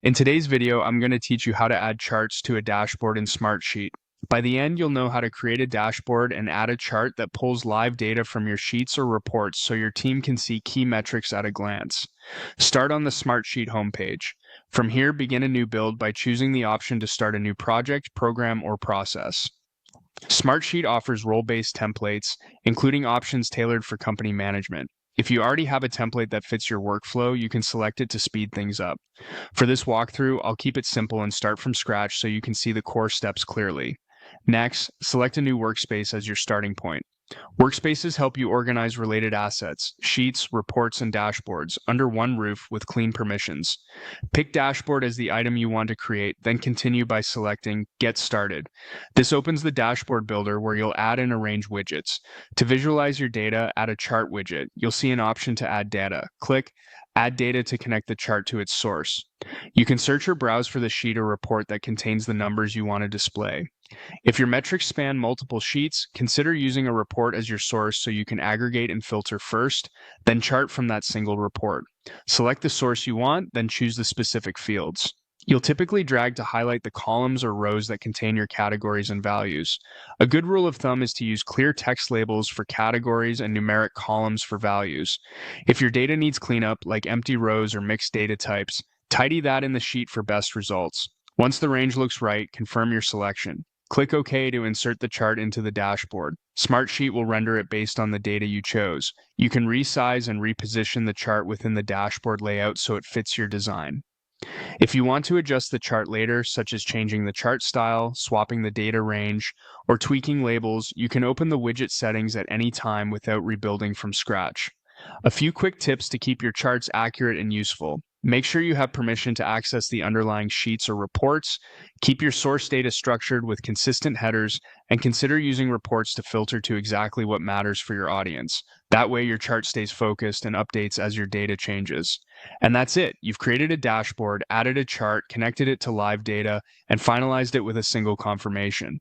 In today's video, I'm going to teach you how to add charts to a dashboard in Smartsheet. By the end, you'll know how to create a dashboard and add a chart that pulls live data from your sheets or reports so your team can see key metrics at a glance. Start on the Smartsheet homepage. From here, begin a new build by choosing the option to start a new project, program, or process. Smartsheet offers role-based templates, including options tailored for company management. If you already have a template that fits your workflow, you can select it to speed things up. For this walkthrough, I'll keep it simple and start from scratch so you can see the core steps clearly. Next, select a new workspace as your starting point. Workspaces help you organize related assets, sheets, reports, and dashboards under one roof with clean permissions. Pick Dashboard as the item you want to create, then continue by selecting Get Started. This opens the dashboard builder where you'll add and arrange widgets. To visualize your data, add a chart widget. You'll see an option to add data. Click Add Data to connect the chart to its source. You can search or browse for the sheet or report that contains the numbers you want to display. If your metrics span multiple sheets, consider using a report as your source so you can aggregate and filter first, then chart from that single report. Select the source you want, then choose the specific fields. You'll typically drag to highlight the columns or rows that contain your categories and values. A good rule of thumb is to use clear text labels for categories and numeric columns for values. If your data needs cleanup, like empty rows or mixed data types, tidy that in the sheet for best results. Once the range looks right, confirm your selection. Click OK to insert the chart into the dashboard. Smartsheet will render it based on the data you chose. You can resize and reposition the chart within the dashboard layout so it fits your design. If you want to adjust the chart later, such as changing the chart style, swapping the data range, or tweaking labels, you can open the widget settings at any time without rebuilding from scratch. A few quick tips to keep your charts accurate and useful. Make sure you have permission to access the underlying sheets or reports. Keep your source data structured with consistent headers, and consider using reports to filter to exactly what matters for your audience. That way your chart stays focused and updates as your data changes. And that's it. You've created a dashboard, added a chart, connected it to live data, and finalized it with a single confirmation.